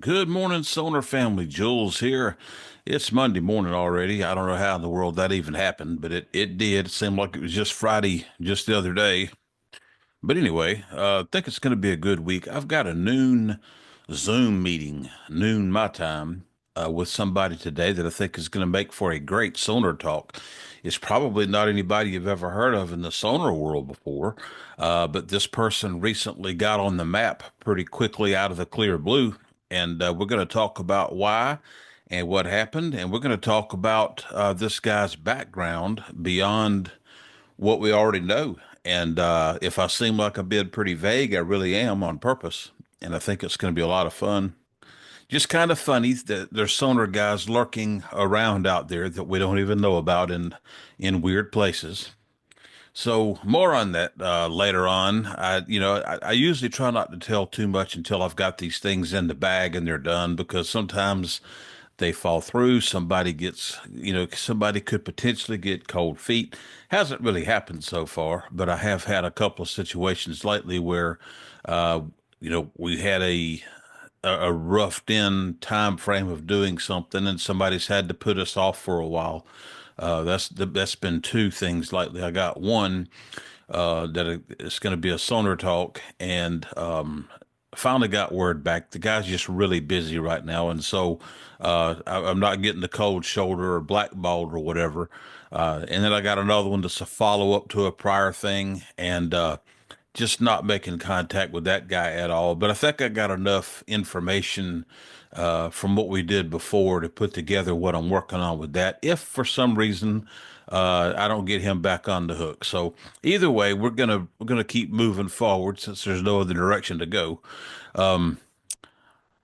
Good morning, Sonor family. Jules here. It's Monday morning already. I don't know how in the world that even happened, but it did. It seemed like it was just Friday just the other day. But anyway, I think it's going to be a good week. I've got a noon Zoom meeting, noon my time, with somebody today that I think is going to make for a great Sonar talk. It's probably not anybody you've ever heard of in the Sonar world before, but this person recently got on the map pretty quickly out of the clear blue, and we're going to talk about why and what happened, and we're going to talk about this guy's background beyond what we already know. And if I seem like I'm being pretty vague, I really am on purpose. And I think it's going to be a lot of fun. Just kind of funny that there's sonar guys lurking around out there that we don't even know about in weird places. So more on that later on. I usually try not to tell too much until I've got these things in the bag and they're done because sometimes they fall through. Somebody could potentially get cold feet. Hasn't really happened so far, but I have had a couple of situations lately where, uh, we had a roughed in time frame of doing something, and somebody's had to put us off for a while. That's been two things lately. I got one that it's going to be a sonar talk, and finally got word back. The guy's just really busy right now, and so I'm not getting the cold shoulder or blackballed or whatever. And then I got another one that's a follow up to a prior thing, and just not making contact with that guy at all. But I think I got enough information from what we did before to put together what I'm working on with that. If for some reason I don't get him back on the hook, so either way, we're gonna keep moving forward since there's no other direction to go.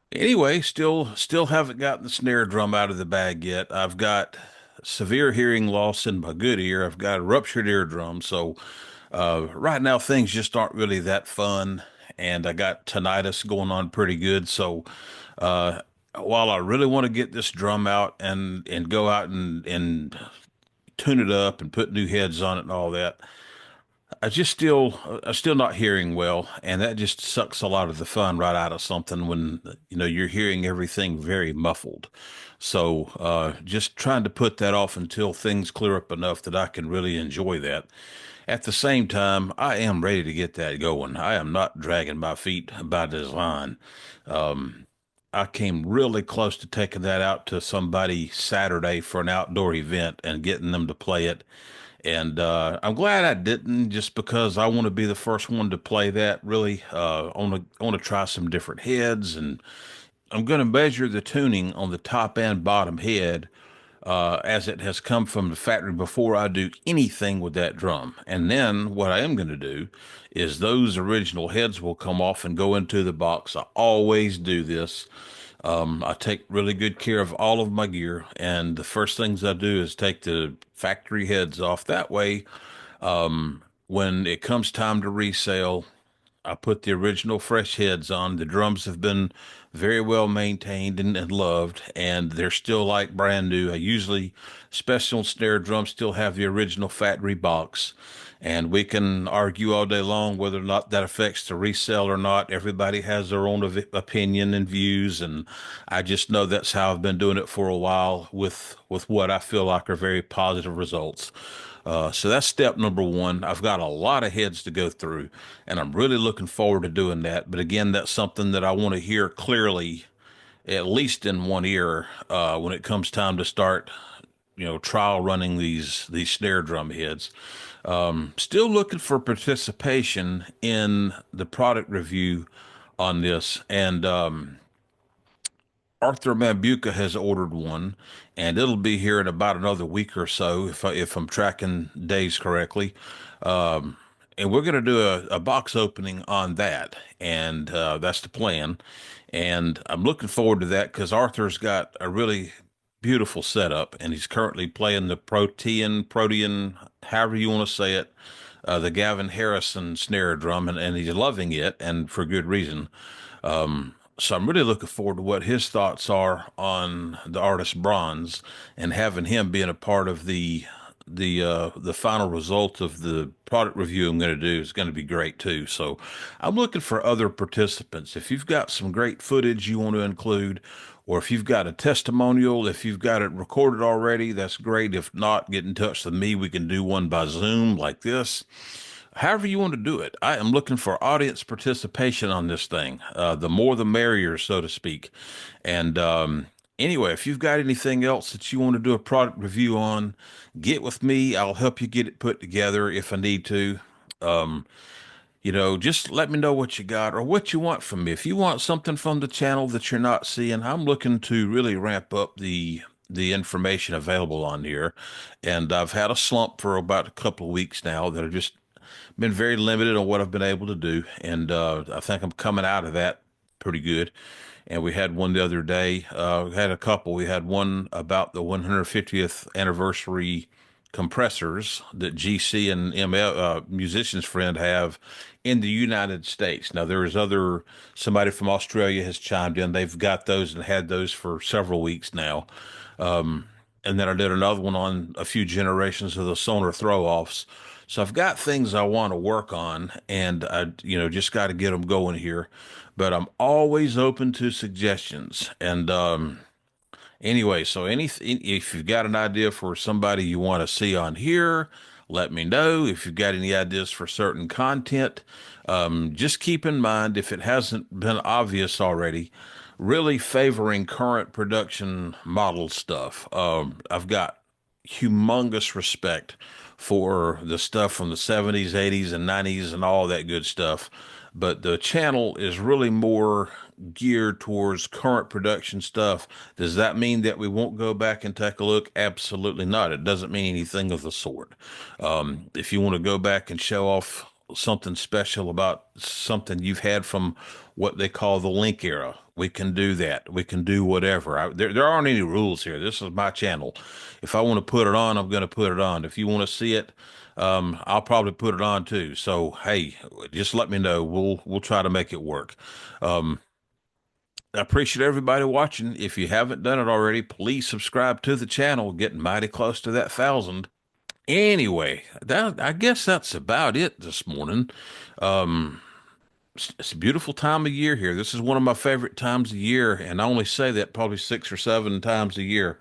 Anyway, still haven't gotten the snare drum out of the bag yet. I've got severe hearing loss in my good ear. I've got a ruptured eardrum, so right now things just aren't really that fun, and I got tinnitus going on pretty good. So uh, while I really want to get this drum out and go out and tune it up and put new heads on it and all that, I'm still not hearing well, and that just sucks a lot of the fun right out of something when you're hearing everything very muffled. So just trying to put that off until things clear up enough that I can really enjoy that. At the same time, I am ready to get that going. I am not dragging my feet by design. I came really close to taking that out to somebody Saturday for an outdoor event and getting them to play it. And I'm glad I didn't, just because I want to be the first one to play that. Really, I want to try some different heads, and I'm going to measure the tuning on the top and bottom head as it has come from the factory before I do anything with that drum. And then what I am going to do is those original heads will come off and go into the box. I always do this. I take really good care of all of my gear, and the first things I do is take the factory heads off. That way, when it comes time to resale, I put the original fresh heads on. The drums have been very well maintained and loved, and they're still like brand new. I usually, special snare drums still have the original factory box, and we can argue all day long whether or not that affects the resale or not. Everybody has their own opinion and views, and I just know that's how I've been doing it for a while with what I feel like are very positive results. So that's step number one. I've got a lot of heads to go through, and I'm really looking forward to doing that. But again, that's something that I want to hear clearly, at least in one ear, when it comes time to start, trial running these snare drum heads. Still looking for participation in the product review on this, and Arthur Mambuka has ordered one, and it'll be here in about another week or so, if I'm tracking days correctly. And we're going to do a box opening on that, and that's the plan. And I'm looking forward to that because Arthur's got a really beautiful setup, and he's currently playing the Protean, however you want to say it, the Gavin Harrison snare drum, and he's loving it, and for good reason. So I'm really looking forward to what his thoughts are on the artist Bronze, and having him being a part of the final result of the product review I'm going to do is going to be great too. So I'm looking for other participants. If you've got some great footage you want to include, or if you've got a testimonial, if you've got it recorded already, that's great. If not, get in touch with me. We can do one by Zoom like this. However you want to do it. I am looking for audience participation on this thing. The more the merrier, so to speak. And anyway, if you've got anything else that you want to do a product review on, get with me. I'll help you get it put together if I need to. Um, just let me know what you got or what you want from me. If you want something from the channel that you're not seeing, I'm looking to really ramp up the information available on here. And I've had a slump for about a couple of weeks now that I've just been very limited on what I've been able to do. And I think I'm coming out of that pretty good. And we had one the other day. We had a couple. We had one about the 150th anniversary compressors that GC and ML musicians friend have in the United States. Now there is other somebody from Australia has chimed in. They've got those and had those for several weeks now. And then I did another one on a few generations of the Sonor throw-offs. So I've got things I want to work on, and I just got to get them going here. But I'm always open to suggestions. And anyway, so if you've got an idea for somebody you want to see on here, let me know. If you've got any ideas for certain content, just keep in mind, if it hasn't been obvious already, really favoring current production model stuff. I've got humongous respect for the stuff from the 70s, 80s, and 90s and all that good stuff. But the channel is really more geared towards current production stuff. Does that mean that we won't go back and take a look? Absolutely not. It doesn't mean anything of the sort. If you want to go back and show off something special about something you've had from what they call the Link era, we can do that. We can do whatever. There aren't any rules here. This is my channel. If I want to put it on, I'm going to put it on. If you want to see it, I'll probably put it on too. So hey, just let me know. We'll try to make it work. I appreciate everybody watching. If you haven't done it already, please subscribe to the channel. Getting mighty close to that 1,000. Anyway, I guess that's about it this morning. It's a beautiful time of year here. This is one of my favorite times of year, and I only say that probably 6 or 7 times a year.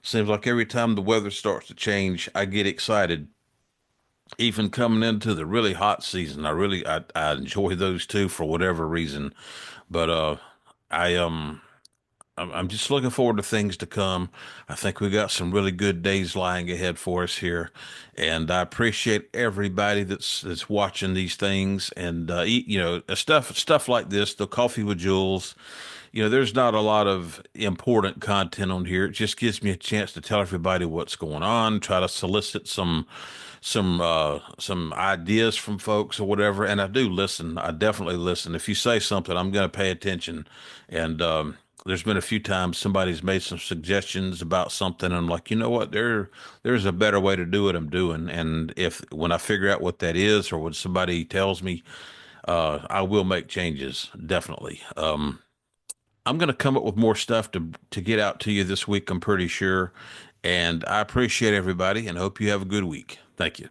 Seems like every time the weather starts to change, I get excited. Even coming into the really hot season, I enjoy those too for whatever reason. But I I'm just looking forward to things to come. I think we got some really good days lying ahead for us here, and I appreciate everybody that's watching these things and stuff like this. The Coffee with Jules. There's not a lot of important content on here. It just gives me a chance to tell everybody what's going on, try to solicit some ideas from folks or whatever. And I do listen. I definitely listen. If you say something, I'm going to pay attention. And there's been a few times somebody's made some suggestions about something. And I'm like, you know what? There's a better way to do what I'm doing. And if when I figure out what that is, or when somebody tells me, I will make changes. Definitely. I'm going to come up with more stuff to get out to you this week, I'm pretty sure. And I appreciate everybody and hope you have a good week. Thank you.